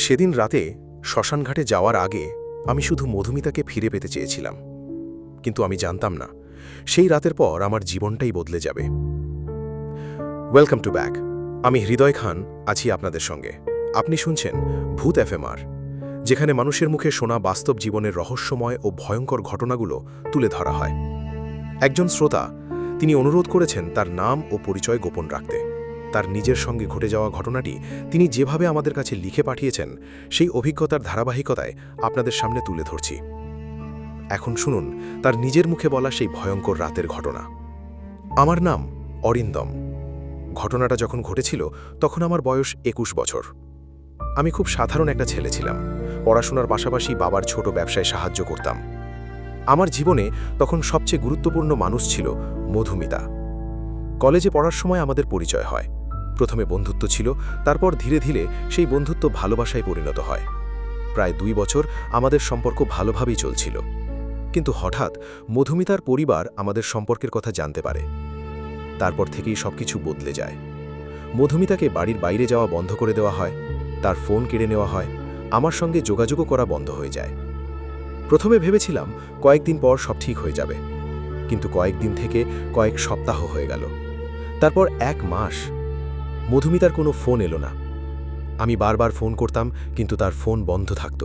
সেদিন রাতে শ্মশানঘাটে যাওয়ার আগে আমি শুধু মধুমিতাকে ফিরে পেতে চেয়েছিলাম, কিন্তু আমি জানতাম না সেই রাতের পর আমার জীবনটাই বদলে যাবে। Welcome to back. আমি হৃদয় খান আছি আপনাদের সঙ্গে। আপনি শুনছেন ভূত এফএমআর, যেখানে মানুষের মুখে শোনা বাস্তব জীবনের রহস্যময় ও ভয়ঙ্কর ঘটনাগুলো তুলে ধরা হয়। একজন শ্রোতা তিনি অনুরোধ করেছেন তার নাম ও পরিচয় গোপন রাখতে। তার নিজের সঙ্গে ঘটে যাওয়া ঘটনাটি তিনি যেভাবে আমাদের কাছে লিখে পাঠিয়েছেন, সেই অভিজ্ঞতার ধারাবাহিকতায় আপনাদের সামনে তুলে ধরছি। এখন শুনুন তার নিজের মুখে বলা সেই ভয়ঙ্কর রাতের ঘটনা। আমার নাম অরিন্দম। ঘটনাটা যখন ঘটেছিল তখন আমার বয়স 21 বছর। আমি খুব সাধারণ একটা ছেলে ছিলাম। পড়াশোনার পাশাপাশি বাবার ছোট ব্যবসায় সাহায্য করতাম। আমার জীবনে তখন সবচেয়ে গুরুত্বপূর্ণ মানুষ ছিল মধুমিতা। কলেজে পড়ার সময় আমাদের পরিচয় হয়। প্রথমে বন্ধুত্ব ছিল, তারপর ধীরে ধীরে সেই বন্ধুত্ব ভালোবাসায় পরিণত হয়। প্রায় 2 বছর আমাদের সম্পর্ক ভালোভাবেই চলছিল, কিন্তু হঠাৎ মধুমিতার পরিবার আমাদের সম্পর্কের কথা জানতে পারে। তারপর থেকেই সবকিছু বদলে যায়। মধুমিতাকে বাড়ির বাইরে যাওয়া বন্ধ করে দেওয়া হয়, তার ফোন কেড়ে নেওয়া হয়, আমার সঙ্গে যোগাযোগও করা বন্ধ হয়ে যায়। প্রথমে ভেবেছিলাম কয়েকদিন পর সব ঠিক হয়ে যাবে, কিন্তু কয়েকদিন থেকে কয়েক সপ্তাহ হয়ে গেল, তারপর 1 মাস। মধুমিতার কোনো ফোন এলো না। আমি বারবার ফোন করতাম, কিন্তু তার ফোন বন্ধ থাকত।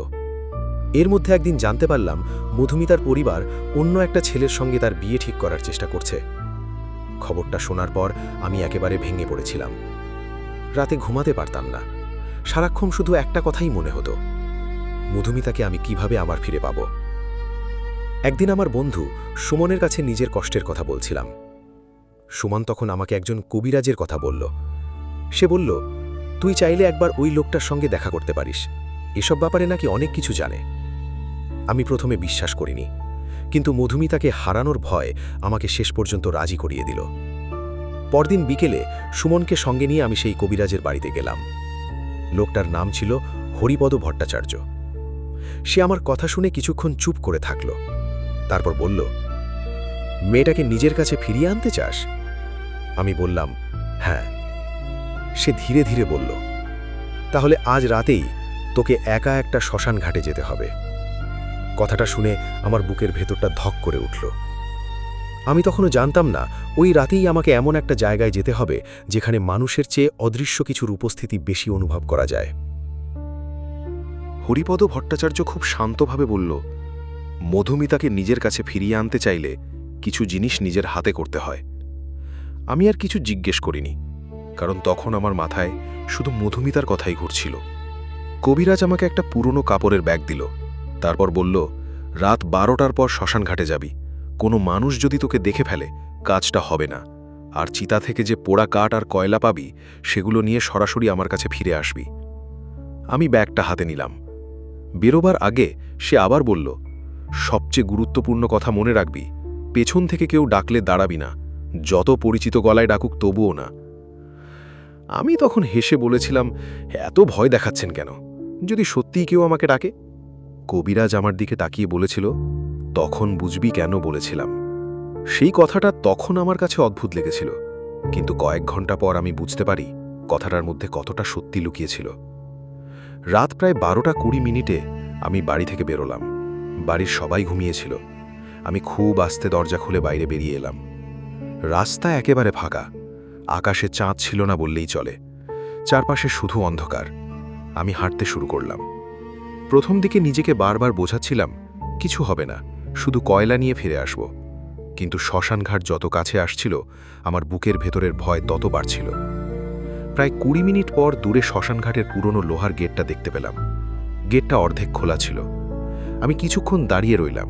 এর মধ্যে একদিন জানতে পারলাম মধুমিতার পরিবার অন্য একটা ছেলের সঙ্গে তার বিয়ে ঠিক করার চেষ্টা করছে। খবরটা শোনার পর আমি একেবারে ভেঙে পড়েছিলাম। রাতে ঘুমাতে পারতাম না। সারাক্ষণ শুধু একটা কথাই মনে হতো, মধুমিতাকে আমি কিভাবে আবার ফিরে পাব। একদিন আমার বন্ধু সুমনের কাছে নিজের কষ্টের কথা বলছিলাম। সুমন তখন আমাকে একজন কবিরাজের কথা বলল। সে বলল, তুই চাইলে একবার ওই লোকটার সঙ্গে দেখা করতে পারিস, এসব ব্যাপারে নাকি অনেক কিছু জানে। আমি প্রথমে বিশ্বাস করিনি, কিন্তু মধুমিতাকে হারানোর ভয় আমাকে শেষ পর্যন্ত রাজি করিয়ে দিল। পরদিন বিকেলে সুমনকে সঙ্গে নিয়ে আমি সেই কবিরাজের বাড়িতে গেলাম। লোকটার নাম ছিল হরিপদ ভট্টাচার্য। সে আমার কথা শুনে কিছুক্ষণ চুপ করে থাকল, তারপর বলল, মেয়েটাকে নিজের কাছে ফিরিয়ে আনতে চাস? আমি বললাম, হ্যাঁ। সে ধীরে ধীরে বলল, তাহলে আজ রাতেই তোকে একা একটা শ্মশান ঘাটে যেতে হবে। কথাটা শুনে আমার বুকের ভেতরটা ধক করে উঠল। আমি তখনও জানতাম না ওই রাতেই আমাকে এমন একটা জায়গায় যেতে হবে যেখানে মানুষের চেয়ে অদৃশ্য কিছুর উপস্থিতি বেশি অনুভব করা যায়। হরিপদ ভট্টাচার্য খুব শান্তভাবে বলল, মধুমিতাকে নিজের কাছে ফিরিয়ে আনতে চাইলে কিছু জিনিস নিজের হাতে করতে হয়। আমি আর কিছু জিজ্ঞেস করিনি, কারণ তখন আমার মাথায় শুধু মধুমিতার কথাই ঘুরছিল। কবিরাজ আমাকে একটা পুরনো কাপড়ের ব্যাগ দিল, তারপর বলল, রাত 12টার পর শ্মশানঘাটে যাবি। কোনো মানুষ যদি তোকে দেখে ফেলে কাজটা হবে না, আর চিতা থেকে যে পোড়া কাঠ আর কয়লা পাবি সেগুলো নিয়ে সরাসরি আমার কাছে ফিরে আসবি। আমি ব্যাগটা হাতে নিলাম। বেরোবার আগে সে আবার বলল, সবচেয়ে গুরুত্বপূর্ণ কথা মনে রাখবি, পেছন থেকে কেউ ডাকলে দাঁড়াবি না, যত পরিচিত গলায় ডাকুক তবুও না। আমি তখন হেসে বলেছিলাম, এত ভয় দেখাচ্ছেন কেন? যদি সত্যিই কেউ আমাকে ডাকে? কবিরাজ আমার দিকে তাকিয়ে বলেছিল, তখন বুঝবি কেন বলেছিলাম। সেই কথাটা তখন আমার কাছে অদ্ভুত লেগেছিল, কিন্তু কয়েক ঘন্টা পর আমি বুঝতে পারি কথাটার মধ্যে কতটা সত্যি লুকিয়েছিল। রাত প্রায় 12:20 আমি বাড়ি থেকে বেরোলাম। বাড়ির সবাই ঘুমিয়েছিল। আমি খুব আস্তে দরজা খুলে বাইরে বেরিয়ে এলাম। রাস্তা একেবারে ফাঁকা, আকাশে চাঁদ ছিল না বললেই চলে। চারপাশে শুধু অন্ধকার। আমি হাঁটতে শুরু করলাম। প্রথম দিকে নিজেকে বারবার বোঝাচ্ছিলাম, কিছু হবে না, শুধু কয়লা নিয়ে ফিরে আসব। কিন্তু শ্মশানঘাট যত কাছে আসছিল আমার বুকের ভেতরের ভয় তত বাড়ছিল। প্রায় 20 মিনিট পর দূরে শ্মশানঘাটের পুরনো লোহার গেটটা দেখতে পেলাম। গেটটা অর্ধেক খোলা ছিল। আমি কিছুক্ষণ দাঁড়িয়ে রইলাম।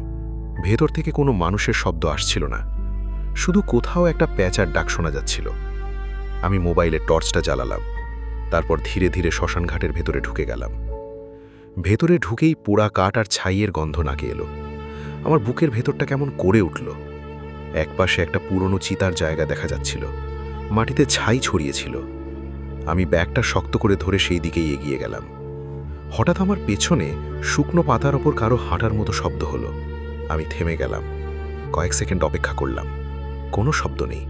ভেতর থেকে কোনো মানুষের শব্দ আসছিল না, শুধু কোথাও একটা প্যাঁচার ডাক শোনা যাচ্ছিল। আমি মোবাইলের টর্চটা জ্বালালাম, তারপর ধীরে ধীরে শ্মশানঘাটের ভেতরে ঢুকে গেলাম। ভেতরে ঢুকেই পোড়া কাঠ আর ছাইয়ের গন্ধ নাকে এলো। আমার বুকের ভেতরটা কেমন করে উঠল। একপাশে একটা পুরনো চিতার জায়গা দেখা যাচ্ছিল, মাটিতে ছাই ছড়িয়েছিল। আমি ব্যাগটা শক্ত করে ধরে সেই দিকেই এগিয়ে গেলাম। হঠাৎ আমার পেছনে শুকনো পাতার ওপর কারো হাঁটার মতো শব্দ হলো। আমি থেমে গেলাম। কয়েক সেকেন্ড অপেক্ষা করলাম, কোনো শব্দ নেই।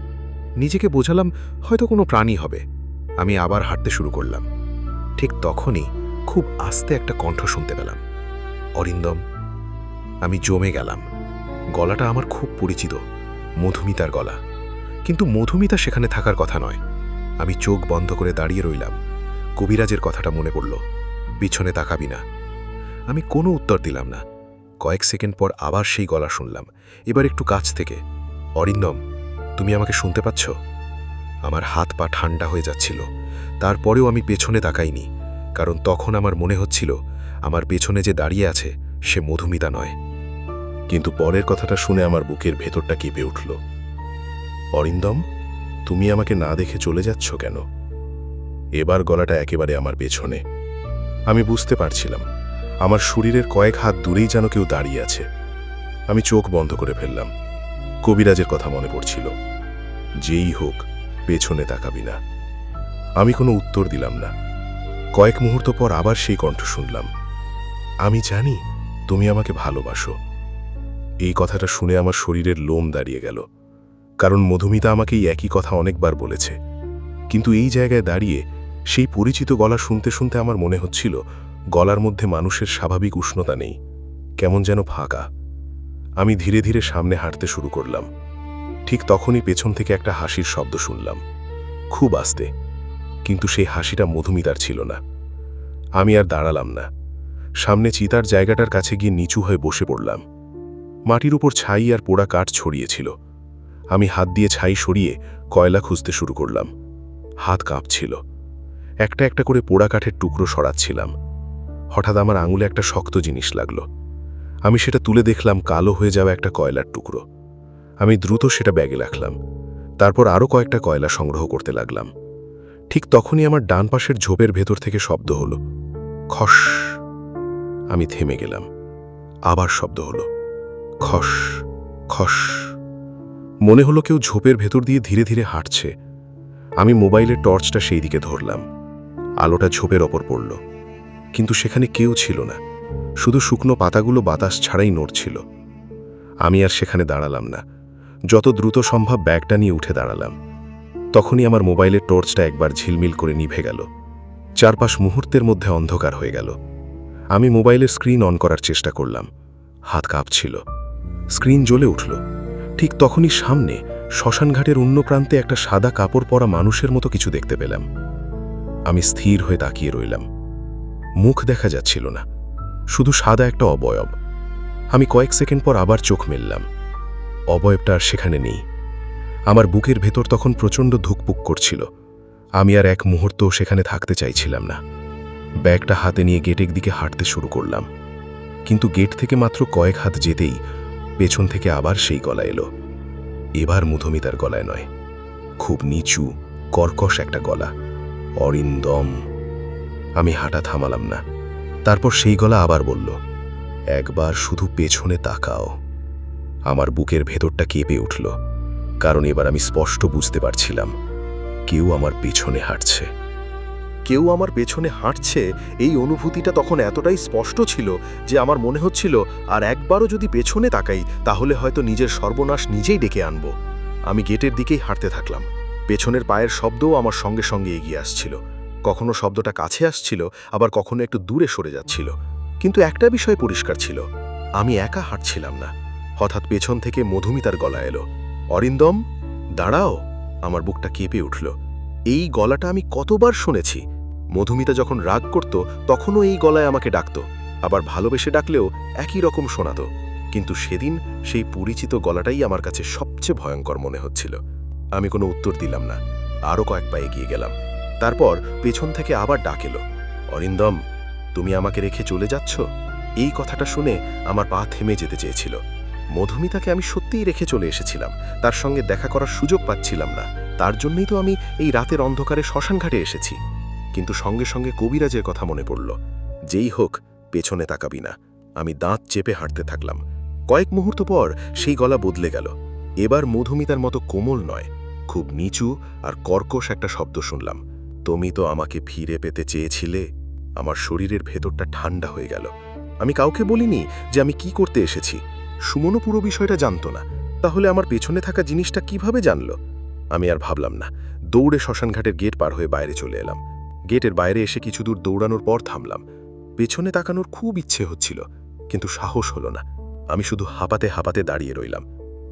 নিজেকে বোঝালাম হয়তো কোনো প্রাণী হবে। আমি আবার হাঁটতে শুরু করলাম। ঠিক তখনই খুব আস্তে একটা কণ্ঠ শুনতে পেলাম, অরিন্দম। আমি জমে গেলাম। গলাটা আমার খুব পরিচিত, মধুমিতার গলা। কিন্তু মধুমিতা সেখানে থাকার কথা নয়। আমি চোখ বন্ধ করে দাঁড়িয়ে রইলাম। কবিরাজের কথাটা মনে পড়ল, পিছনে তাকাবি না। আমি কোনো উত্তর দিলাম না। কয়েক সেকেন্ড পর আবার সেই গলা শুনলাম, এবার একটু কাছ থেকে। অরিন্দম, তুমি আমাকে শুনতে পাচ্ছ? আমার হাত পা ঠান্ডা হয়ে যাচ্ছিল। তারপরেও আমি পেছনে তাকাইনি, কারণ তখন আমার মনে হচ্ছিল আমার পেছনে যে দাঁড়িয়ে আছে সে মধুমিতা নয়। কিন্তু পরের কথাটা শুনে আমার বুকের ভেতরটা কেঁপে উঠল। অরিন্দম, তুমি আমাকে না দেখে চলে যাচ্ছ কেন? এবার গলাটা একেবারে আমার পেছনে। আমি বুঝতে পারছিলাম আমার শরীরের কয়েক হাত দূরেই যেন কেউ দাঁড়িয়ে আছে। আমি চোখ বন্ধ করে ফেললাম। কবিরাজের কথা মনে পড়ছিল, যেই হোক পেছনে তাকাবি না। আমি কোনো উত্তর দিলাম না। কয়েক মুহূর্ত পর আবার সেই কণ্ঠ শুনলাম, আমি জানি তুমি আমাকে ভালোবাসো। এই কথাটা শুনে আমার শরীরের লোম দাঁড়িয়ে গেল, কারণ মধুমিতা আমাকে এই একই কথা অনেকবার বলেছে। কিন্তু এই জায়গায় দাঁড়িয়ে সেই পরিচিত গলা শুনতে শুনতে আমার মনে হচ্ছিল গলার মধ্যে মানুষের স্বাভাবিক উষ্ণতা নেই, কেমন যেন ফাঁকা। আমি ধীরে ধীরে সামনে হাঁটতে শুরু করলাম। ঠিক তখনই পেছন থেকে একটা হাসির শব্দ শুনলাম, খুব আস্তে, কিন্তু সেই হাসিটা মধুমিতার ছিল না। আমি আর দাঁড়ালাম না। সামনে চিতার জায়গাটার কাছে গিয়ে নিচু হয়ে বসে পড়লাম। মাটির উপর ছাই আর পোড়া কাঠ ছড়িয়েছিল। আমি হাত দিয়ে ছাই সরিয়ে কয়লা খুঁজতে শুরু করলাম। হাত কাঁপছিল। একটা একটা করে পোড়া কাঠের টুকরো সরাচ্ছিলাম। হঠাৎ আমার আঙুলে একটা শক্ত জিনিস লাগলো। আমি সেটা তুলে দেখলাম কালো হয়ে যাওয়া একটা কয়লার টুকরো। আমি দ্রুত সেটা ব্যাগে রাখলাম। তারপর আরও কয়েকটা কয়লা সংগ্রহ করতে লাগলাম। ঠিক তখনই আমার ডান পাশের ঝোপের ভেতর থেকে শব্দ হলো, খস। আমি থেমে গেলাম। আবার শব্দ হলো, খস খস। মনে হলো কেউ ঝোপের ভেতর দিয়ে ধীরে ধীরে হাঁটছে। আমি মোবাইলের টর্চটা সেই দিকে ধরলাম। আলোটা ঝোপের ওপর পড়ল, কিন্তু সেখানে কেউ ছিল না। শুধু শুকনো পাতাগুলো বাতাস ছাড়াই নড়ছিল। আমি আর সেখানে দাঁড়ালাম না। যত দ্রুত সম্ভব ব্যাগটা নিয়ে উঠে দাঁড়ালাম। তখনই আমার মোবাইলের টর্চটা একবার ঝিলমিল করে নিভে গেল। চারপাশ মুহূর্তের মধ্যে অন্ধকার হয়ে গেল। আমি মোবাইলের স্ক্রিন অন করার চেষ্টা করলাম। হাত কাঁপছিল। স্ক্রিন জ্বলে উঠল। ঠিক তখনই সামনে শ্মশানঘাটের অন্য প্রান্তে একটা সাদা কাপড় পরা মানুষের মতো কিছু দেখতে পেলাম। আমি স্থির হয়ে তাকিয়ে রইলাম। মুখ দেখা যাচ্ছিল না, শুধু সাদা একটা অবয়ব। আমি কয়েক সেকেন্ড পর আবার চোখ মেললাম। অবয়বটা আর সেখানে নেই। আমার বুকের ভেতর তখন প্রচণ্ড ধুকপুক করছিল। আমি আর এক মুহূর্তও সেখানে থাকতে চাইছিলাম না। ব্যাগটা হাতে নিয়ে গেটের দিকে হাঁটতে শুরু করলাম। কিন্তু গেট থেকে মাত্র কয়েক হাত যেতেই পেছন থেকে আবার সেই গলা এলো। এবার মধুমিতার গলায় নয়, খুব নিচু কর্কশ একটা গলা, অরিন্দম। আমি হাঁটা থামালাম না। তারপর সেই গলা আবার বলল, একবার শুধু পেছনে তাকাও। আমার বুকের ভেতরটা কেঁপে উঠল, কারণ এবার আমি স্পষ্ট বুঝতে পারছিলাম কেউ আমার পেছনে হাঁটছে। কেউ আমার পেছনে হাঁটছে, এই অনুভূতিটা তখন এতটাই স্পষ্ট ছিল যে আমার মনে হচ্ছিল আর একবারও যদি পেছনে তাকাই তাহলে হয়তো নিজের সর্বনাশ নিজেই ডেকে আনব। আমি গেটের দিকেই হাঁটতে থাকলাম। পেছনের পায়ের শব্দও আমার সঙ্গে সঙ্গে এগিয়ে আসছিল। কখনো শব্দটা কাছে আসছিল, আবার কখনো একটু দূরে সরে যাচ্ছিল। কিন্তু একটা বিষয় পরিষ্কার ছিল, আমি একা হাঁটছিলাম না। হঠাৎ পেছন থেকে মধুমিতার গলা এলো, অরিন্দম, দাঁড়াও। আমার বুকটা কেঁপে উঠল। এই গলাটা আমি কতবার শুনেছি। মধুমিতা যখন রাগ করত তখনও এই গলায় আমাকে ডাকত, আবার ভালোবেসে ডাকলেও একই রকম শোনাত। কিন্তু সেদিন সেই পরিচিত গলাটাই আমার কাছে সবচেয়ে ভয়ঙ্কর মনে হচ্ছিল। আমি কোনো উত্তর দিলাম না। আরও কয়েক পা এগিয়ে গেলাম। তারপর পেছন থেকে আবার ডাক এলো, অরিন্দম, তুমি আমাকে রেখে চলে যাচ্ছ? এই কথাটা শুনে আমার পা থেমে যেতে চেয়েছিল। মধুমিতাকে আমি সত্যিই রেখে চলে এসেছিলাম। তার সঙ্গে দেখা করার সুযোগ পাচ্ছিলাম না। তার জন্যই তো আমি এই রাতের অন্ধকারে শ্মশানঘাটে এসেছি। কিন্তু সঙ্গে সঙ্গে কবিরাজের কথা মনে পড়ল, যেই হোক পেছনে তাকাবি না। আমি দাঁত চেপে হাঁটতে থাকলাম। কয়েক মুহূর্ত পর সেই গলা বদলে গেল। এবার মধুমিতার মতো কোমল নয়, খুব নিচু আর কর্কশ একটা শব্দ শুনলাম, তুমি তো আমাকে ফিরে পেতে চেয়েছিলে। আমার শরীরের ভেতরটা ঠান্ডা হয়ে গেল। আমি কাউকে বলিনি যে আমি কি করতে এসেছি। সুমনও পুরো বিষয়টা জানত না। তাহলে আমার পেছনে থাকা জিনিসটা কিভাবে জানল? আমি আর ভাবলাম না। দৌড়ে শ্মশানঘাটের গেট পার হয়ে বাইরে চলে এলাম। গেটের বাইরে এসে কিছু দূর দৌড়ানোর পর থামলাম। পেছনে তাকানোর খুব ইচ্ছে হচ্ছিল, কিন্তু সাহস হলো না। আমি শুধু হাঁপাতে হাঁপাতে দাঁড়িয়ে রইলাম।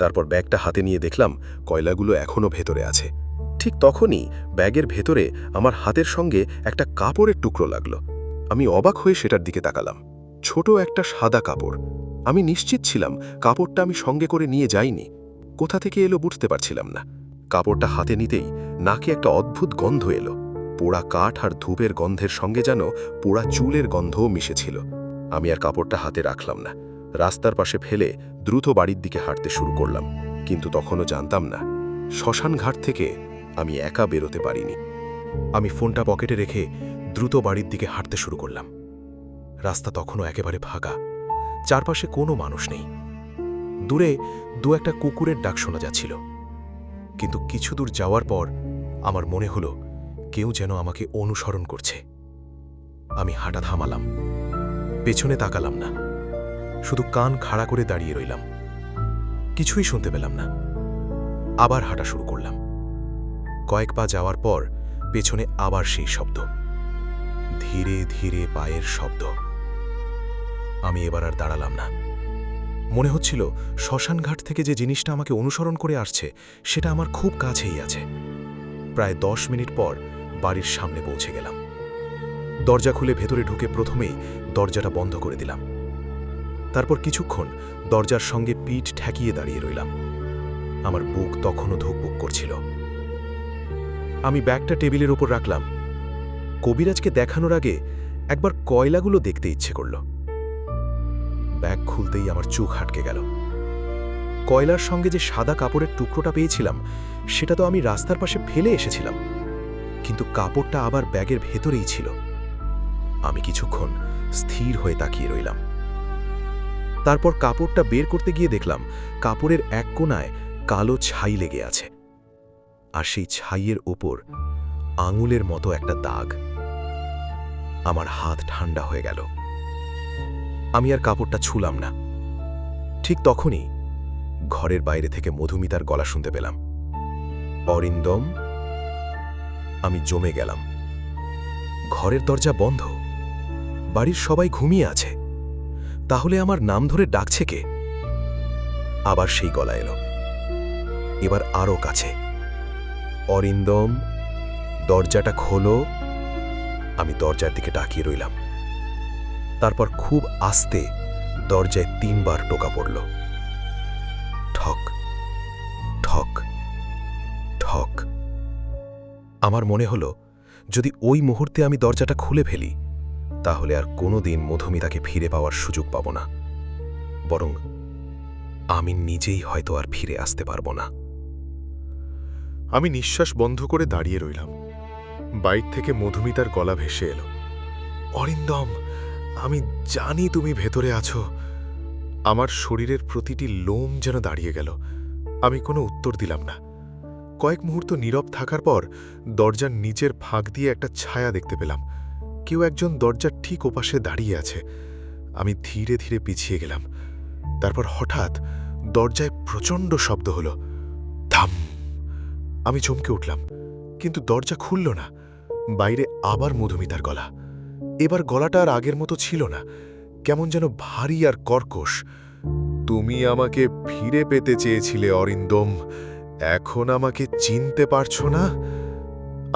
তারপর ব্যাগটা হাতে নিয়ে দেখলাম কয়লাগুলো এখনও ভেতরে আছে। ঠিক তখনই ব্যাগের ভেতরে আমার হাতের সঙ্গে একটা কাপড়ের টুকরো লাগলো। আমি অবাক হয়ে সেটার দিকে তাকালাম। ছোট একটা সাদা কাপড়। আমি নিশ্চিত ছিলাম কাপড়টা আমি সঙ্গে করে নিয়ে যাইনি। কোথা থেকে এলো বুঝতে পারছিলাম না। কাপড়টা হাতে নিতেই নাকে একটা অদ্ভুত গন্ধ এলো। পোড়া কাঠ আর ধূপের গন্ধের সঙ্গে যেন পোড়া চুলের গন্ধও মিশেছিল। আমি আর কাপড়টা হাতে রাখলাম না, রাস্তার পাশে ফেলে দ্রুত বাড়ির দিকে হাঁটতে শুরু করলাম। কিন্তু তখনও জানতাম না শ্মশান ঘাট থেকে আমি একা বেরোতে পারিনি। আমি ফোনটা পকেটে রেখে দ্রুত বাড়ির দিকে হাঁটতে শুরু করলাম। রাস্তা তখনও একেবারে ফাঁকা, চারপাশে কোনো মানুষ নেই। দূরে দু একটা কুকুরের ডাক শোনা যাচ্ছিল। কিন্তু কিছু দূর যাওয়ার পর আমার মনে হলো কেউ যেন আমাকে অনুসরণ করছে। আমি হাঁটা থামালাম, পেছনে তাকালাম না, শুধু কান খাড়া করে দাঁড়িয়ে রইলাম। কিছুই শুনতে পেলাম না। আবার হাঁটা শুরু করলাম। কয়েক পা যাওয়ার পর পেছনে আবার সেই শব্দ, ধীরে ধীরে পায়ের শব্দ। আমি এবার আর দাঁড়ালাম না। মনে হচ্ছিল শ্মশানঘাট থেকে যে জিনিসটা আমাকে অনুসরণ করে আসছে সেটা আমার খুব কাছেই আছে। প্রায় 10 মিনিট পর বাড়ির সামনে পৌঁছে গেলাম। দরজা খুলে ভেতরে ঢুকে প্রথমেই দরজাটা বন্ধ করে দিলাম। তারপর কিছুক্ষণ দরজার সঙ্গে পিঠ ঠেকিয়ে দাঁড়িয়ে রইলাম। আমার বুক তখনও ধুকপুক করছিল। আমি ব্যাগটা টেবিলের ওপর রাখলাম। কবিরাজকে দেখানোর আগে একবার কয়লাগুলো দেখতে ইচ্ছে করল। ব্যাগ খুলতেই আমার চোখ হাটকে গেল। কয়লার সঙ্গে যে সাদা কাপড়ের টুকরোটা পেয়েছিলাম সেটা তো আমি রাস্তার পাশে ফেলে এসেছিলাম, কিন্তু কাপড়টা আবার ব্যাগের ভেতরেই ছিল। আমি কিছুক্ষণ স্থির হয়ে তাকিয়ে রইলাম। তারপর কাপড়টা বের করতে গিয়ে দেখলাম কাপড়ের এক কোণায় কালো ছাই লেগে আছে, আর সেই ছাইয়ের ওপর আঙুলের মতো একটা দাগ। আমার হাত ঠান্ডা হয়ে গেল। আমি আর কাপড়টা ছুলাম না। ঠিক তখনই ঘরের বাইরে থেকে মধুমিতার গলা শুনতে পেলাম, অরিন্দম। আমি জমে গেলাম। ঘরের দরজা বন্ধ, বাড়ির সবাই ঘুমিয়ে আছে। তাহলে আমার নাম ধরে ডাকছে কে? আবার সেই গলা এলো, এবার আরও কাছে, অরিন্দম, দরজাটা খোলো। আমি দরজার দিকে তাকিয়ে রইলাম। তারপর খুব আস্তে দরজায় 3 বার টোকা পড়ল। ঠক ঠক ঠক। আমার মনে হলো যদি ওই মুহূর্তে আমি দরজাটা খুলে ফেলি তাহলে আর কোনোদিন মধুমিতাকে ফিরে পাওয়ার সুযোগ পাব না, বরং আমি নিজেই হয়তো আর ফিরে আসতে পারব না। আমি নিঃশ্বাস বন্ধ করে দাঁড়িয়ে রইলাম। বাইর থেকে মধুমিতার গলা ভেসে এলো, অরিন্দম, আমি জানি তুমি ভেতরে আছো। আমার শরীরের প্রতিটি লোম যেন দাঁড়িয়ে গেল। আমি কোনো উত্তর দিলাম না। কয়েক মুহূর্ত নীরব থাকার পর দরজার নিচের ফাঁক দিয়ে একটা ছায়া দেখতে পেলাম। কেউ একজন দরজার ঠিক ওপাশে দাঁড়িয়ে আছে। আমি ধীরে ধীরে পিছিয়ে গেলাম। তারপর হঠাৎ দরজায় প্রচণ্ড শব্দ হলো, থাম। আমি চমকে উঠলাম, কিন্তু দরজা খুলল না। বাইরে আবার মধুমিতার গলা। এবার গলাটা আর আগের মতো ছিল না, কেমন যেন ভারী আর কর্কশ। তুমি আমাকে ফিরে পেতে চেয়েছিলে অরিন্দম, এখন আমাকে চিনতে পারছো না?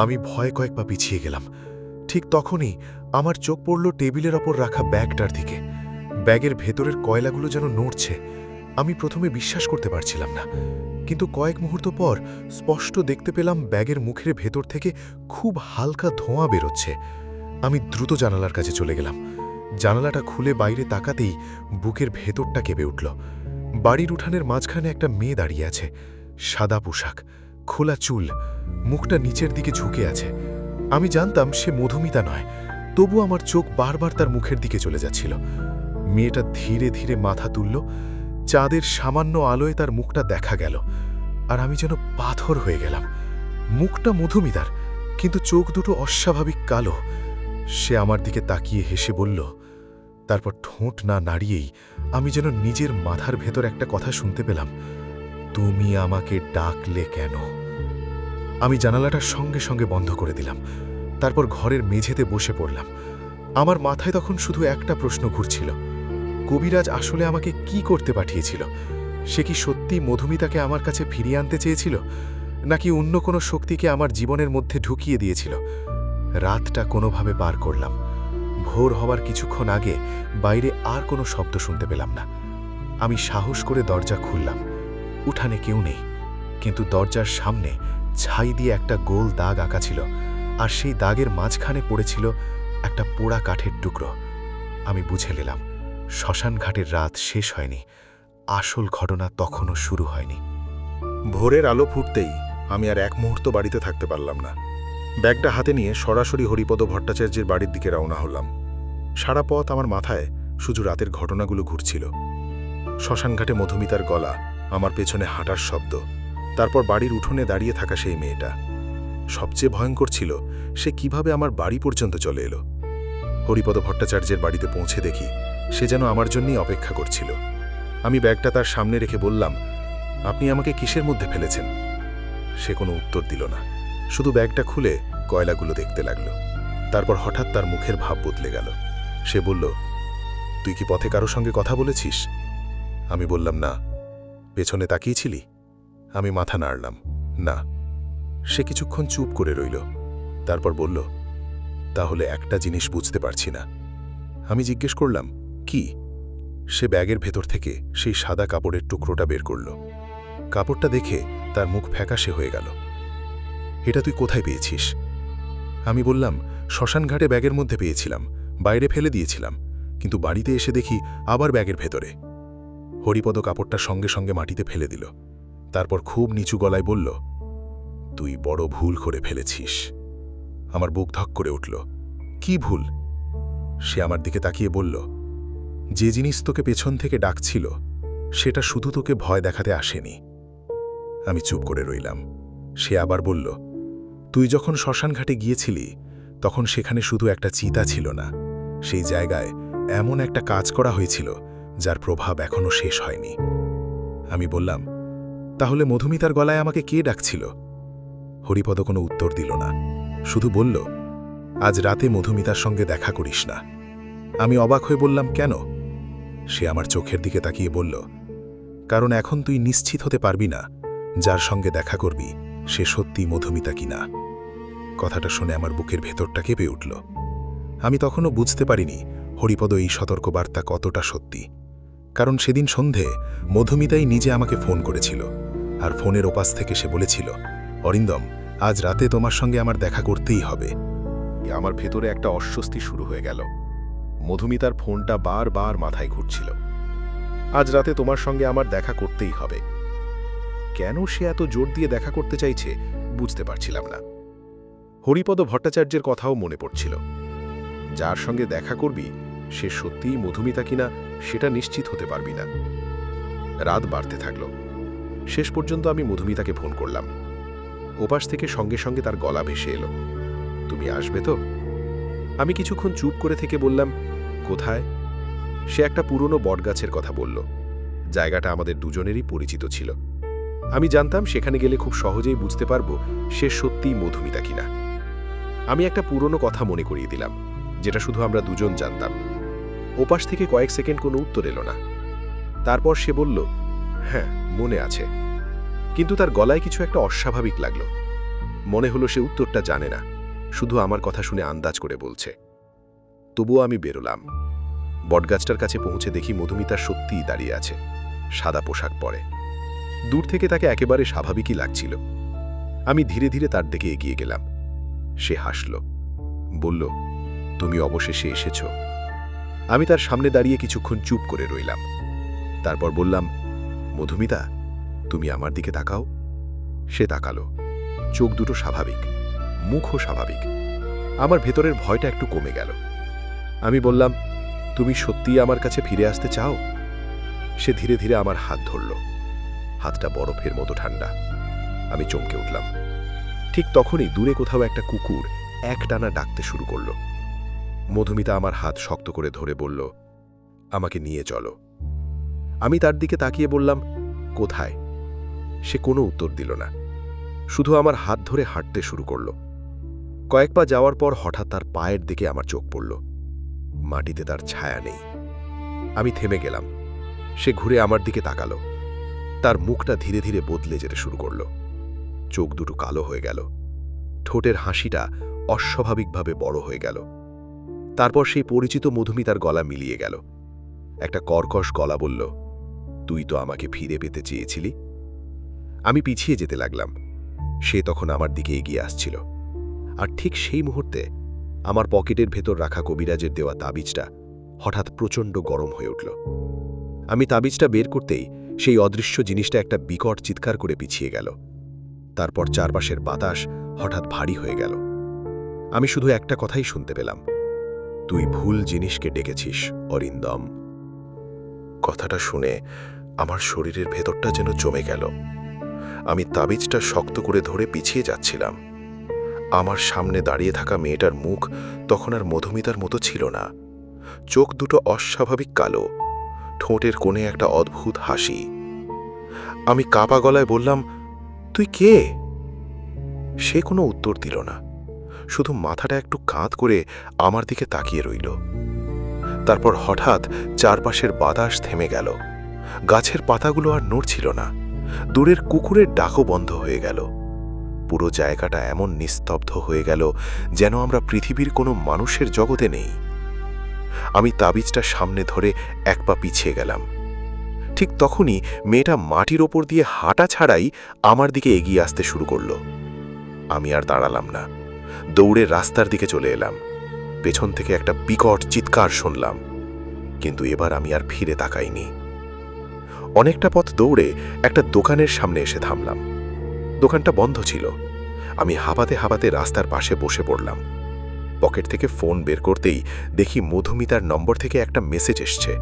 আমি ভয়ে কয়েক পা পিছিয়ে গেলাম। ঠিক তখনই আমার চোখ পড়ল টেবিলের ওপর রাখা ব্যাগটার দিকে। ব্যাগের ভেতরের কয়লাগুলো যেন নড়ছে। আমি প্রথমে বিশ্বাস করতে পারছিলাম না, কিন্তু কয়েক মুহূর্ত পর স্পষ্ট দেখতে পেলাম ব্যাগের মুখের ভেতর থেকে খুব হালকা ধোঁয়া বেরোচ্ছে। আমি দ্রুত জানালার কাছে চলে গেলাম। জানালাটা খুলে বাইরে তাকাতেই বুকের ভেতরটা কেঁপে উঠল। বাড়ির উঠানের মাঝখানে একটা মেয়ে দাঁড়িয়ে আছে, সাদা পোশাক, খোলা চুল, মুখটা নিচের দিকে ঝুঁকে আছে। আমি জানতাম সে মধুমিতা নয়, তবু আমার চোখ বারবার তার মুখের দিকে চলে যাচ্ছিল। মেয়েটা ধীরে ধীরে মাথা তুলল। চাঁদের সামান্য আলোয় তার মুখটা দেখা গেল, আর আমি যেন পাথর হয়ে গেলাম। মুখটা মধুমিতার, কিন্তু চোখ দুটো অস্বাভাবিক কালো। সে আমার দিকে তাকিয়ে হেসে বলল, তারপর ঠোঁট না নাড়িয়েই আমি যেন নিজের মাথার ভেতর একটা কথা শুনতে পেলাম, তুমি আমাকে ডাকলে কেন? আমি জানালাটার সঙ্গে সঙ্গে বন্ধ করে দিলাম। তারপর ঘরের মেঝেতে বসে পড়লাম। আমার মাথায় তখন শুধু একটা প্রশ্ন ঘুরছিল, কবিরাজ আসলে আমাকে কি করতে পাঠিয়েছিল? সে কি সত্যি মধুমিতাকে আমার কাছে ফিরিয়ে আনতে চেয়েছিল, নাকি অন্য কোনো শক্তিকে আমার জীবনের মধ্যে ঢুকিয়ে দিয়েছিল? রাতটা কোনোভাবে পার করলাম। ভোর হওয়ার কিছুক্ষণ আগে বাইরে আর কোনো শব্দ শুনতে পেলাম না। আমি সাহস করে দরজা খুললাম। উঠানে কেউ নেই, কিন্তু দরজার সামনে ছাই দিয়ে একটা গোল দাগ আঁকা ছিল, আর সেই দাগের মাঝখানে পড়েছিল একটা পোড়া কাঠের টুকরো। আমি বুঝে নিলাম শ্মশান ঘাটের রাত শেষ হয়নি, আসল ঘটনা তখনও শুরু হয়নি। ভোরের আলো ফুটতেই আমি আর এক মুহূর্ত বাড়িতে থাকতে পারলাম না। ব্যাগটা হাতে নিয়ে সরাসরি হরিপদ ভট্টাচার্যের বাড়ির দিকে রওনা হলাম। সারা পথ আমার মাথায় শুধু রাতের ঘটনাগুলো ঘুরছিল। শ্মশানঘাটে মধুমিতার গলা, আমার পেছনে হাঁটার শব্দ, তারপর বাড়ির উঠোনে দাঁড়িয়ে থাকা সেই মেয়েটা। সবচেয়ে ভয়ঙ্কর ছিল সে কিভাবে আমার বাড়ি পর্যন্ত চলে এলো। হরিপদ ভট্টাচার্যের বাড়িতে পৌঁছে দেখি সে যেন আমার জন্যই অপেক্ষা করছিল। আমি ব্যাগটা তার সামনে রেখে বললাম, আপনি আমাকে কিসের মধ্যে ফেলেছেন? সে কোনো উত্তর দিল না, শুধু ব্যাগটা খুলে কয়লাগুলো দেখতে লাগল। তারপর হঠাৎ তার মুখের ভাব বদলে গেল। সে বলল, তুই কি পথে কারো সঙ্গে কথা বলেছিস? আমি বললাম, না। পেছনে তাকিয়েছিলি? আমি মাথা নাড়লাম, না। সে কিছুক্ষণ চুপ করে রইল, তারপর বলল, তাহলে একটা জিনিস বুঝতে পারছি না। আমি জিজ্ঞেস করলাম, কি? সে ব্যাগের ভেতর থেকে সেই সাদা কাপড়ের টুকরোটা বের করল। কাপড়টা দেখে তার মুখ ফ্যাকাশে হয়ে গেল। এটা তুই কোথায় পেয়েছিস? আমি বললাম, শ্মশানঘাটে ব্যাগের মধ্যে পেয়েছিলাম, বাইরে ফেলে দিয়েছিলাম, কিন্তু বাড়িতে এসে দেখি আবার ব্যাগের ভেতরে। হরিপদ কাপড়টা সঙ্গে সঙ্গে মাটিতে ফেলে দিল, তারপর খুব নিচু গলায় বলল, তুই বড় ভুল করে ফেলেছিস। আমার বুক ধক করে উঠল। কি ভুল? সে আমার দিকে তাকিয়ে বলল, যে জিনিস তোকে পেছন থেকে ডাকছিল সেটা শুধু তোকে ভয় দেখাতে আসেনি। আমি চুপ করে রইলাম। সে আবার বলল, তুই যখন শ্মশানঘাটে গিয়েছিলি তখন সেখানে শুধু একটা চিতা ছিল না, সেই জায়গায় এমন একটা কাজ করা হয়েছিল যার প্রভাব এখনো শেষ হয়নি। আমি বললাম, তাহলে মধুমিতার গলায় আমাকে কে ডাকছিল? হরিপদ কোনো উত্তর দিল না, শুধু বলল, আজ রাতে মধুমিতার সঙ্গে দেখা করিস না। আমি অবাক হয়ে বললাম, কেন? সে আমার চোখের দিকে তাকিয়ে বলল, কারণ এখন তুই নিশ্চিত হতে পারবি না যার সঙ্গে দেখা করবি সে সত্যি মধুমিতা কিনা। কথাটা শুনে আমার বুকের ভেতরটা কেঁপে উঠল। আমি তখনও বুঝতে পারিনি হরিপদ এই সতর্কবার্তা কতটা সত্যি, কারণ সেদিন সন্ধে মধুমিতাই নিজে আমাকে ফোন করেছিল, আর ফোনের ওপাশ থেকে সে বলেছিল, অরিন্দম, আজ রাতে তোমার সঙ্গে আমার দেখা করতেই হবে। আমার ভেতরে একটা অস্বস্তি শুরু হয়ে গেল। মধুমিতার ফোনটা বারবার মাথায় ঘুরছিল। আজ রাতে তোমার সঙ্গে আমার দেখা করতেই হবে। কেন সে এত জোর দিয়ে দেখা করতে চাইছে বুঝতে পারছিলাম না। হরিপদ ভট্টাচার্যের কথাও মনে পড়ছিল। যার সঙ্গে দেখা করবি সে সত্যিই মধুমিতা কিনা সেটা নিশ্চিত হতে পারবি না। রাত বাড়তে থাকল। শেষ পর্যন্ত আমি মধুমিতাকে ফোন করলাম। ওপাশ থেকে সঙ্গে সঙ্গে তার গলা ভেসে এলো, তুমি আসবে তো? আমি কিছুক্ষণ চুপ করে থেকে বললাম, কোথায়? সে একটা পুরনো বটগাছের কথা বলল। জায়গাটা আমাদের দুজনেরই পরিচিত ছিল। আমি জানতাম সেখানে গেলে খুব সহজেই বুঝতে পারবো সে সত্যিই মধুমিতা কিনা। আমি একটা পুরনো কথা মনে করিয়ে দিলাম, যেটা শুধু আমরা দুজন জানতাম। ওপাশ থেকে কয়েক সেকেন্ড কোনো উত্তর এলো না। তারপর সে বলল, হ্যাঁ মনে আছে, কিন্তু তার গলায় কিছু একটা অস্বাভাবিক লাগলো। মনে হলো সে উত্তরটা জানে না, শুধু আমার কথা শুনে আন্দাজ করে বলছে। তবুও আমি বেরোলাম। বটগাছটার কাছে পৌঁছে দেখি মধুমিতা সত্যিই দাঁড়িয়ে আছে, সাদা পোশাক পরে। দূর থেকে তাকে একেবারে স্বাভাবিকই লাগছিল। আমি ধীরে ধীরে তার দিকে এগিয়ে গেলাম। সে হাসল, বলল, তুমি অবশেষে এসেছ। আমি তার সামনে দাঁড়িয়ে কিছুক্ষণ চুপ করে রইলাম। তারপর বললাম, মধুমিতা, তুমি আমার দিকে তাকাও। সে তাকালো, চোখ দুটো স্বাভাবিক, মুখও স্বাভাবিক। আমার ভেতরের ভয়টা একটু কমে গেল। আমি বললাম, তুমি সত্যিই আমার কাছে ফিরে আসতে চাও? সে ধীরে ধীরে আমার হাত ধরল। হাতটা বরফের মতো ঠান্ডা। আমি চমকে উঠলাম। ঠিক তখনই দূরে কোথাও একটা কুকুর একটানা ডাকতে শুরু করল। মধুমিতা আমার হাত শক্ত করে ধরে বলল, আমাকে নিয়ে চলো। আমি তার দিকে তাকিয়ে বললাম, কোথায়? সে কোনো উত্তর দিল না, শুধু আমার হাত ধরে হাঁটতে শুরু করল। কয়েক পা যাওয়ার পর হঠাৎ তার পায়ের দিকে আমার চোখ পড়ল। মাটিতে তার ছায়া নেই। আমি থেমে গেলাম। সে ঘুরে আমার দিকে তাকালো। তার মুখটা ধীরে ধীরে বদলে যেতে শুরু করল। চোখ দুটো কালো হয়ে গেল। ঠোঁটের হাসিটা অস্বাভাবিকভাবে বড় হয়ে গেল। তারপর সেই পরিচিত মধুমিতার গলা মিলিয়ে গেল। একটা কর্কশ গলা বলল, তুই তো আমাকে ফিরে পেতে চেয়েছিলি। আমি পিছিয়ে যেতে লাগলাম। সে তখন আমার দিকে এগিয়ে আসছিল। আর ঠিক সেই মুহূর্তে আমার পকেটের ভেতর রাখা কবিরাজের দেওয়া তাবিজটা হঠাৎ প্রচণ্ড গরম হয়ে উঠল। আমি তাবিজটা বের করতেই সেই অদৃশ্য জিনিসটা একটা বিকট চিৎকার করে পিছিয়ে গেল। তারপর চারপাশের বাতাস হঠাৎ ভারী হয়ে গেল। আমি শুধু একটা কথাই শুনতে পেলাম, তুই ভুল জিনিসকে ডেকেছিস অরিন্দম। কথাটা শুনে আমার শরীরের ভেতরটা যেন জমে গেল। আমি তাবিজটা শক্ত করে ধরে পিছিয়ে যাচ্ছিলাম। আমার সামনে দাঁড়িয়ে থাকা মেয়েটার মুখ তখন আর মধুমিতার মতো ছিল না। চোখ দুটো অস্বাভাবিক কালো, ঠোঁটের কোণে একটা অদ্ভুত হাসি। আমি কাপা গলায় বললাম, তুই কে? সে কোনো উত্তর দিল না, শুধু মাথাটা একটু কাঁধ করে আমার দিকে তাকিয়ে রইল। তারপর হঠাৎ চারপাশের বাতাস থেমে গেল। গাছের পাতাগুলো আর নড়ছিল না। দূরের কুকুরের ডাকও বন্ধ হয়ে গেল। পুরো জায়গাটা এমন নিস্তব্ধ হয়ে গেল যেন আমরা পৃথিবীর কোনো মানুষের জগতে নেই। আমি তাবিজটা সামনে ধরে এক পা পিছিয়ে গেলাম। ঠিক তখনই মেয়েটা মাটির ওপর দিয়ে হাঁটা ছাড়াই আমার দিকে এগিয়ে আসতে শুরু করল। আমি আর দাঁড়ালাম না, দৌড়ে রাস্তার দিকে চলে এলাম। পেছন থেকে একটা বিকট চিৎকার শুনলাম, কিন্তু এবার আমি আর ফিরে তাকাইনি। অনেকটা পথ দৌড়ে একটা দোকানের সামনে এসে থামলাম। দোকানটা বন্ধ ছিল। আমি হাঁপাতে হাঁপাতে রাস্তার পাশে বসে পড়লাম। পকেট থেকে ফোন বের করতেই দেখি মধুমিতার নম্বর থেকে একটা মেসেজ এসছে।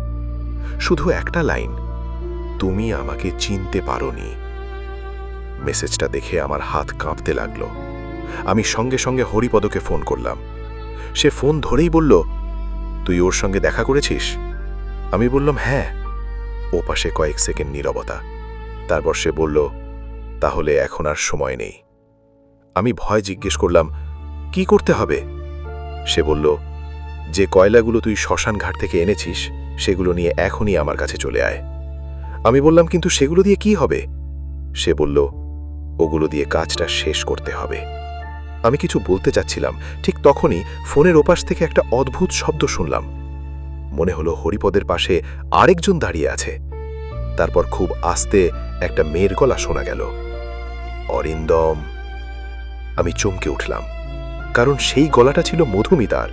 শুধু একটা লাইন, তুমি আমাকে চিনতে পারোনি। মেসেজটা দেখে আমার হাত কাঁপতে লাগলো। আমি সঙ্গে সঙ্গে হরিপদকে ফোন করলাম। সে ফোন ধরেই বলল, তুই ওর সঙ্গে দেখা করেছিস? আমি বললাম, হ্যাঁ। ওপাশে কয়েক সেকেন্ড নীরবতা। তারপর সে বলল, তাহলে এখন আর সময় নেই। আমি ভয় জিজ্ঞেস করলাম, কি করতে হবে? সে বলল, যে কয়লাগুলো তুই শ্মশান ঘাট থেকে এনেছিস সেগুলো নিয়ে এখনই আমার কাছে চলে আয়। আমি বললাম, কিন্তু সেগুলো দিয়ে কি হবে? সে বলল, ওগুলো দিয়ে কাজটা শেষ করতে হবে। আমি কিছু বলতে চাচ্ছিলাম, ঠিক তখনই ফোনের ওপাশ থেকে একটা অদ্ভুত শব্দ শুনলাম। মনে হলো হরিপদের পাশে আরেকজন দাঁড়িয়ে আছে। তারপর খুব আস্তে একটা মেয়ের গলা শোনা গেল, অরিন্দম। আমি চমকে উঠলাম, কারণ সেই গলাটা ছিল মধুমিতার।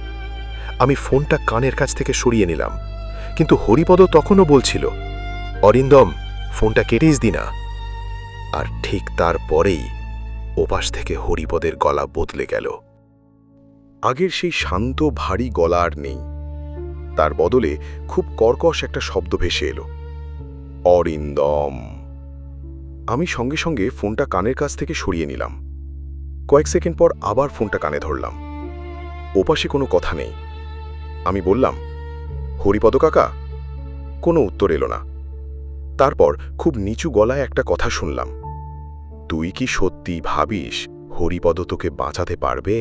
আমি ফোনটা কানের কাছ থেকে সরিয়ে নিলাম, কিন্তু হরিপদ তখনও বলছিল, অরিন্দম, ফোনটা কেটেস দি না। আর ঠিক তারপরেই ওপাশ থেকে হরিপদের গলা বদলে গেল। আগের সেই শান্ত ভারী গলা আর নেই। তার বদলে খুব কর্কশ একটা শব্দ ভেসে এলো, অরিন্দম। আমি সঙ্গে সঙ্গে ফোনটা কানের কাছ থেকে সরিয়ে নিলাম। কয়েক সেকেন্ড পর আবার ফোনটা কানে ধরলাম। ওপাশে কোনো কথা নেই। আমি বললাম, হরিপদ কাকা। কোনো উত্তর এলো না। তারপর খুব নিচু গলায় একটা কথা শুনলাম, তুই কি সত্যি ভাবিস হরিপদ তোকে বাঁচাতে পারবে?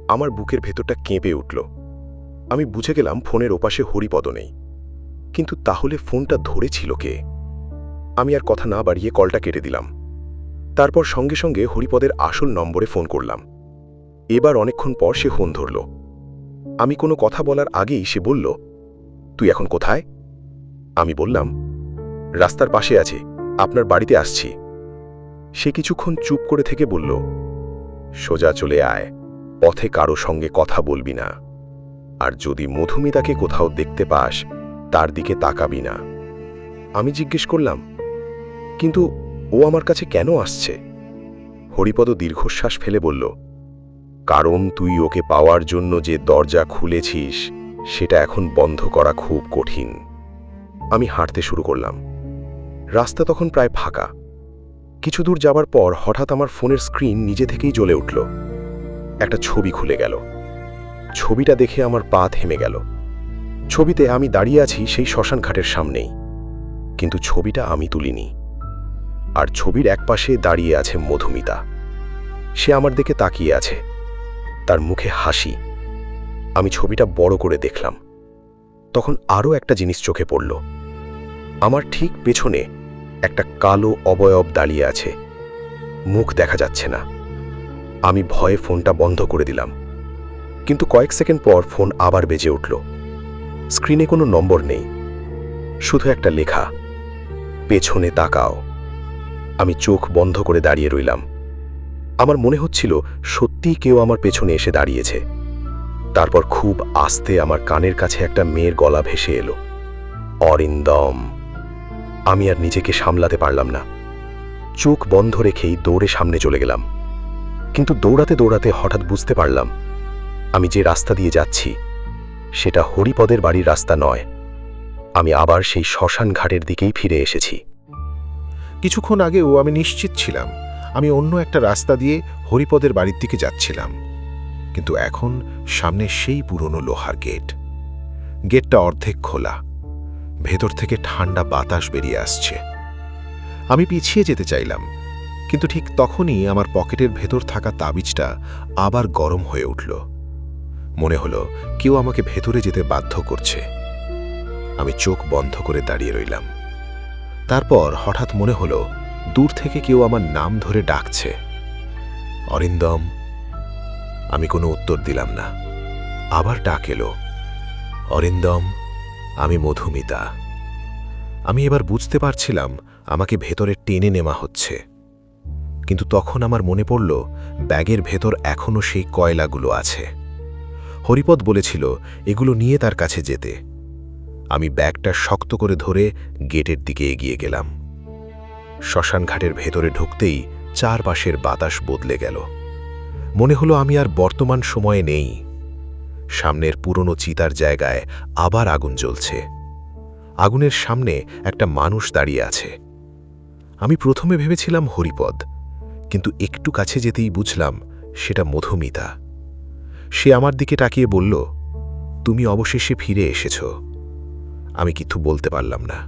আমার বুকের ভেতরটা কেঁপে উঠল। আমি বুঝে গেলাম ফোনের ওপাশে হরিপদ নেই। কিন্তু তাহলে ফোনটা ধরেছিল কে? আমি আর কথা না বাড়িয়ে কলটা কেটে দিলাম। তারপর সঙ্গে সঙ্গে হরিপদের আসল নম্বরে ফোন করলাম। এবার অনেকক্ষণ পর সে ফোন ধরল। আমি কোনো কথা বলার আগেই সে বলল, তুই এখন কোথায়? আমি বললাম, রাস্তার পাশে আছি, আপনার বাড়িতে আসছি। সে কিছুক্ষণ চুপ করে থেকে বলল, সোজা চলে আয়, পথে কারো সঙ্গে কথা বলবি না। আর যদি মধুমিতাকে কোথাও দেখতে পাস তার দিকে তাকাবি না। আমি জিজ্ঞেস করলাম, কিন্তু ও আমার কাছে কেন আসছে? হরিপদ দীর্ঘশ্বাস ফেলে বলল, কারণ তুই ওকে পাওয়ার জন্য যে দরজা খুলেছিস সেটা এখন বন্ধ করা খুব কঠিন। আমি হাঁটতে শুরু করলাম। রাস্তা তখন প্রায় ফাঁকা। কিছু দূর যাবার পর হঠাৎ আমার ফোনের স্ক্রিন নিজে থেকেই জ্বলে উঠল। একটা ছবি খুলে গেল। ছবিটা দেখে আমার পা থেমে গেল। ছবিতে আমি দাঁড়িয়ে আছি সেই শ্মশান ঘাটের সামনেই, কিন্তু ছবিটা আমি তুলিনি। আর ছবির একপাশে দাঁড়িয়ে আছে মধুমিতা। সে আমার দিকে তাকিয়ে আছে। তার মুখে হাসি, আমি ছবিটা বড় করে দেখলাম। তখন আরও একটা জিনিস চোখে পড়ল। আমার ঠিক পেছনে একটা কালো অবয়ব দাঁড়িয়ে আছে, মুখ দেখা যাচ্ছে না। আমি ভয়ে ফোনটা বন্ধ করে দিলাম, কিন্তু কয়েক সেকেন্ড পর ফোন আবার বেজে উঠল। স্ক্রিনে কোনো নম্বর নেই, শুধু একটা লেখা, পেছনে তাকাও। আমি চোখ বন্ধ করে দাঁড়িয়ে রইলাম। আমার মনে হচ্ছিল সত্যিই কেউ আমার পেছনে এসে দাঁড়িয়েছে। তারপর খুব আস্তে আমার কানের কাছে একটা মেয়ের গলা ভেসে এলো, অরিন্দম। আমি আর নিজেকে সামলাতে পারলাম না। চোখ বন্ধ রেখেই দৌড়ে সামনে চলে গেলাম। কিন্তু দৌড়াতে দৌড়াতে হঠাৎ বুঝতে পারলাম আমি যে রাস্তা দিয়ে যাচ্ছি সেটা হরিপদের বাড়ির রাস্তা নয়। আমি আবার সেই শ্মশান ঘাটের দিকেই ফিরে এসেছি। কিছুক্ষণ আগেও আমি নিশ্চিত ছিলাম আমি অন্য একটা রাস্তা দিয়ে হরিপদের বাড়ির দিকে যাচ্ছিলাম, কিন্তু এখন সামনে সেই পুরনো লোহার গেট। গেটটা অর্ধেক খোলা, ভেতর থেকে ঠান্ডা বাতাস বেরিয়ে আসছে। আমি পিছিয়ে যেতে চাইলাম, কিন্তু ঠিক তখনই আমার পকেটের ভেতর থাকা তাবিজটা আবার গরম হয়ে উঠল। মনে হলো কেউ আমাকে ভেতরে যেতে বাধ্য করছে। আমি চোখ বন্ধ করে দাঁড়িয়ে রইলাম। তারপর হঠাৎ মনে হলো দূর থেকে কেউ আমার নাম ধরে ডাকছে, অরিন্দম। আমি কোনো উত্তর দিলাম না। আবার ডাক এলো, অরিন্দম, আমি মধুমিতা। আমি এবার বুঝতে পারছিলাম আমাকে ভেতরে টেনে নেওয়া হচ্ছে, কিন্তু তখন আমার মনে পড়ল ব্যাগের ভেতর এখনও সেই কয়লাগুলো আছে। হরিপদ বলেছিল এগুলো নিয়ে তার কাছে যেতে। আমি ব্যাগটা শক্ত করে ধরে গেটের দিকে এগিয়ে গেলাম। শ্মশানঘাটের ভেতরে ঢুকতেই চারপাশের বাতাস বদলে গেল। মনে হলো আমি আর বর্তমান সময়ে নেই। সামনের পুরনো চিতার জায়গায় আবার আগুন জ্বলছে। আগুনের সামনে একটা মানুষ দাঁড়িয়ে আছে। আমি প্রথমে ভেবেছিলাম হরিপদ, কিন্তু একটু কাছে যেতেই বুঝলাম সেটা মধুমিতা। সে আমার দিকে তাকিয়ে বলল, তুমি অবশেষে ফিরে এসেছ। আমি কিছু বলতে পারলাম না।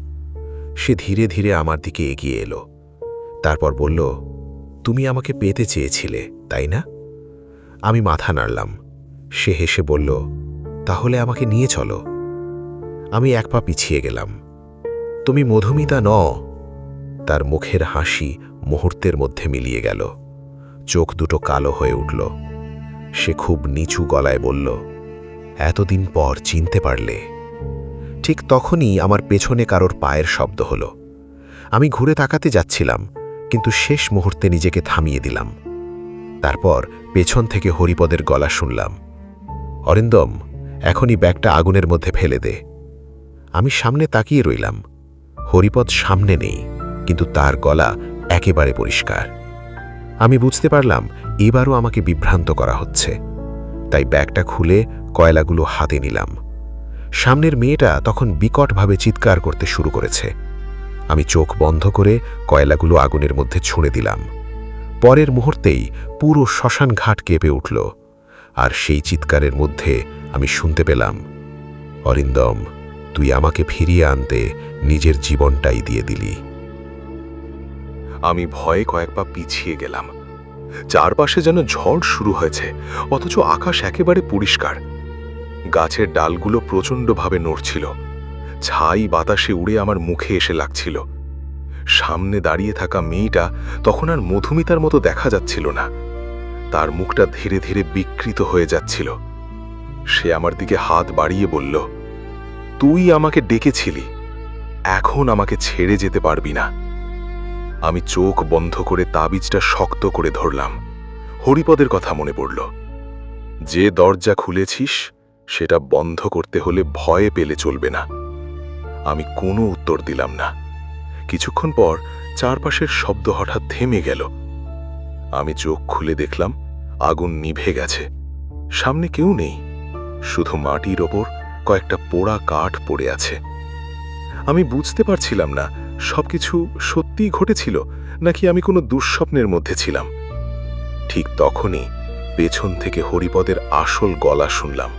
সে ধীরে ধীরে আমার দিকে এগিয়ে এলো। তারপর বলল, তুমি আমাকে পেতে চেয়েছিলে, তাই না? আমি মাথা নাড়লাম। সে হেসে বলল, তাহলে আমাকে নিয়ে চলো। আমি এক পা পিছিয়ে গেলাম। তুমি মধুমিতা নও। তার মুখের হাসি মুহূর্তের মধ্যে মিলিয়ে গেল। চোখ দুটো কালো হয়ে উঠল। সে খুব নিচু গলায় বলল, এতদিন পর চিনতে পারলে? ঠিক তখনই আমার পেছনে কারোর পায়ের শব্দ হলো। আমি ঘুরে তাকাতে যাচ্ছিলাম, কিন্তু শেষ মুহূর্তে নিজেকে থামিয়ে দিলাম। তারপর পেছন থেকে হরিপদের গলা শুনলাম, অরিন্দম, এখনই ব্যাগটা আগুনের মধ্যে ফেলে দে। আমি সামনে তাকিয়ে রইলাম। হরিপদ সামনে নেই, কিন্তু তার গলা একেবারে পরিষ্কার। আমি বুঝতে পারলাম এবারও আমাকে বিভ্রান্ত করা হচ্ছে। তাই ব্যাগটা খুলে কয়লাগুলো হাতে নিলাম। সামনের মেয়েটা তখন বিকটভাবে চিৎকার করতে শুরু করেছে। আমি চোখ বন্ধ করে কয়লাগুলো আগুনের মধ্যে ছুঁড়ে দিলাম। পরের মুহূর্তেই পুরো শ্মশান ঘাট কেঁপে উঠল। আর সেই চিৎকারের মধ্যে আমি শুনতে পেলাম, অরিন্দম, তুই আমাকে ফিরিয়ে আনতে নিজের জীবনটাই দিয়ে দিলি। আমি ভয়ে কয়েক পা পিছিয়ে গেলাম। চারপাশে যেন ঝড় শুরু হয়েছে, অথচ আকাশ একেবারে পরিষ্কার। গাছের ডালগুলো প্রচণ্ডভাবে নড়ছিল। ছাই বাতাসে উড়ে আমার মুখে এসে লাগছিল। সামনে দাঁড়িয়ে থাকা মেয়েটা তখন আর মধুমিতার মতো দেখা যাচ্ছিল না। তার মুখটা ধীরে ধীরে বিকৃত হয়ে যাচ্ছিল। সে আমার দিকে হাত বাড়িয়ে বলল, তুই আমাকে ডেকেছিলি, এখন আমাকে ছেড়ে যেতে পারবি না। আমি চোখ বন্ধ করে তাবিজটা শক্ত করে ধরলাম। হরিপদের কথা মনে পড়ল, যে দরজা খুলেছিস সেটা বন্ধ করতে হলে ভয়ে পেলে চলবে না। আমি কোনো উত্তর দিলাম না। কিছুক্ষণ পর চারপাশের শব্দ হঠাৎ থেমে গেল। আমি চোখ খুলে দেখলাম আগুন নিভে গেছে। সামনে কেউ নেই, শুধু মাটির ওপর কয়েকটা পোড়া কাঠ পড়ে আছে। আমি বুঝতে পারছিলাম না সবকিছু সত্যিই ঘটেছিল নাকি আমি কোনো দুঃস্বপ্নের মধ্যে ছিলাম। ঠিক তখনই পেছন থেকে হরিপদের আসল গলা শুনলাম,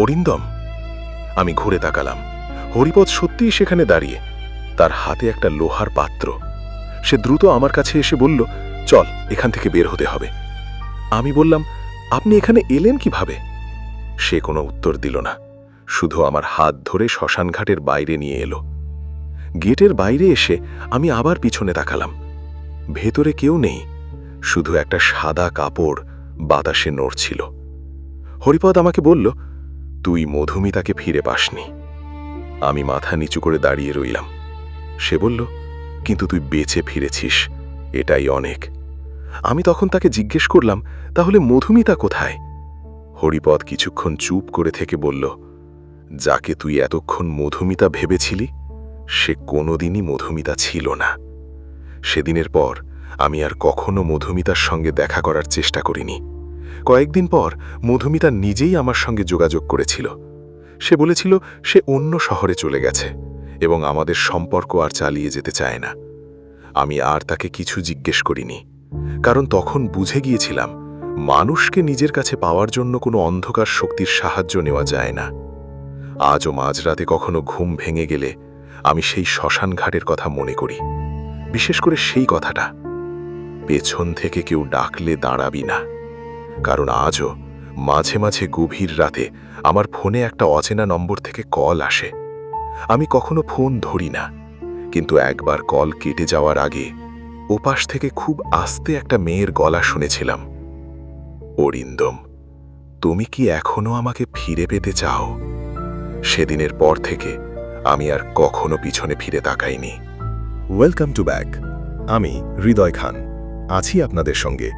অরিন্দম। আমি ঘুরে তাকালাম। হরিপদ সত্যিই সেখানে দাঁড়িয়ে, তার হাতে একটা লোহার পাত্র। সে দ্রুত আমার কাছে এসে বলল, চল, এখান থেকে বের হতে হবে। আমি বললাম, আপনি এখানে এলেন কিভাবে? সে কোনো উত্তর দিল না, শুধু আমার হাত ধরে শ্মশানঘাটের বাইরে নিয়ে এলো। গেটের বাইরে এসে আমি আবার পিছনে তাকালাম। ভেতরে কেউ নেই, শুধু একটা সাদা কাপড় বাতাসে নড়ছিল। হরিপদ আমাকে বলল, তুই মধুমিতাকে ফিরে পাসনি। আমি মাথা নিচু করে দাঁড়িয়ে রইলাম। সে বলল, কিন্তু তুই বেঁচে ফিরেছিস, এটাই অনেক। আমি তখন তাকে জিজ্ঞেস করলাম, তাহলে মধুমিতা কোথায়? হরিপদ কিছুক্ষণ চুপ করে থেকে বলল, যাকে তুই এতক্ষণ মধুমিতা ভেবেছিলি, সে কোনোদিনই মধুমিতা ছিল না। সেদিনের পর আমি আর কখনো মধুমিতার সঙ্গে দেখা করার চেষ্টা করিনি। কয়েকদিন পর মধুমিতা নিজেই আমার সঙ্গে যোগাযোগ করেছিল। সে বলেছিল সে অন্য শহরে চলে গেছে এবং আমাদের সম্পর্ক আর চালিয়ে যেতে চায় না। আমি আর তাকে কিছু জিজ্ঞেস করিনি, কারণ তখন বুঝে গিয়েছিলাম মানুষকে নিজের কাছে পাওয়ার জন্য কোনো অন্ধকার শক্তির সাহায্য নেওয়া যায় না। আজও মাঝরাতে কখনো ঘুম ভেঙে গেলে আমি সেই শ্মশান ঘাটের কথা মনে করি, বিশেষ করে সেই কথাটা, পেছন থেকে কেউ ডাকলে দাঁড়াবি না। কারণ আজও মাঝে মাঝে গভীর রাতে আমার ফোনে একটা অচেনা নম্বর থেকে কল আসে। আমি কখনো ফোন ধরি না, কিন্তু একবার কল কেটে যাওয়ার আগে ওপাশ থেকে খুব আস্তে একটা মেয়ের গলা শুনেছিলাম, অরিন্দম, তুমি কি এখনো আমাকে ফিরে পেতে চাও? সেদিনের পর থেকে আমি আর কখনো পিছনে ফিরে তাকাইনি। Welcome to back. আমি হৃদয় খান আছি আপনাদের সঙ্গে।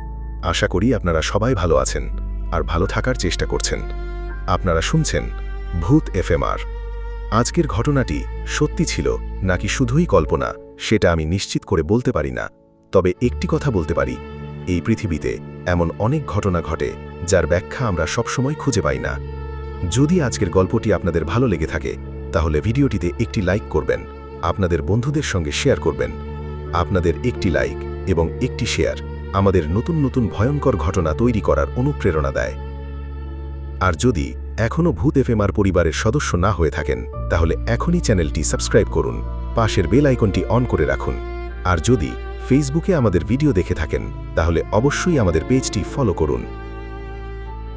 আশা করি আপনারা সবাই ভালো আছেন আর ভালো থাকার চেষ্টা করছেন। আপনারা শুনছেন ভূত এফএমআর। আজকের ঘটনাটি সত্যি ছিল নাকি শুধুই কল্পনা সেটা আমি নিশ্চিত করে বলতে পারি না, তবে একটি কথা বলতে পারি, এই পৃথিবীতে এমন অনেক ঘটনা ঘটে যার ব্যাখ্যা আমরা সবসময় খুঁজে পাই না। যদি আজকের গল্পটি আপনাদের ভালো লেগে থাকে তাহলে ভিডিওটিতে একটি লাইক করবেন, আপনাদের বন্ধুদের সঙ্গে শেয়ার করবেন। আপনাদের একটি লাইক এবং একটি শেয়ার আমাদের নতুন নতুন ভয়ঙ্কর ঘটনা তৈরি করার অনুপ্রেরণা দেয়। আর যদি এখনও ভূত এফএমআর পরিবারের সদস্য না হয়ে থাকেন তাহলে এখনই চ্যানেলটি সাবস্ক্রাইব করুন, পাশের বেল আইকনটি অন করে রাখুন। আর যদি ফেসবুকে আমাদের ভিডিও দেখে থাকেন তাহলে অবশ্যই আমাদের পেজটি ফলো করুন,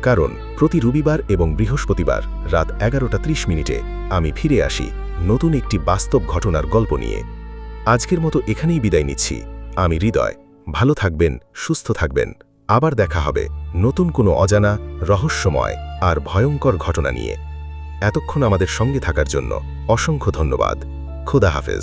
কারণ প্রতি রবিবার এবং বৃহস্পতিবার রাত 11:30 আমি ফিরে আসি নতুন একটি বাস্তব ঘটনার গল্প নিয়ে। আজকের মতো এখানেই বিদায় নিচ্ছি। আমি হৃদয়। ভালো থাকবেন, সুস্থ থাকবেন। আবার দেখা হবে নতুন কোনো অজানা, রহস্যময় আর ভয়ঙ্কর ঘটনা নিয়ে। এতক্ষণ আমাদের সঙ্গে থাকার জন্য অসংখ্য ধন্যবাদ। খোদা হাফেজ।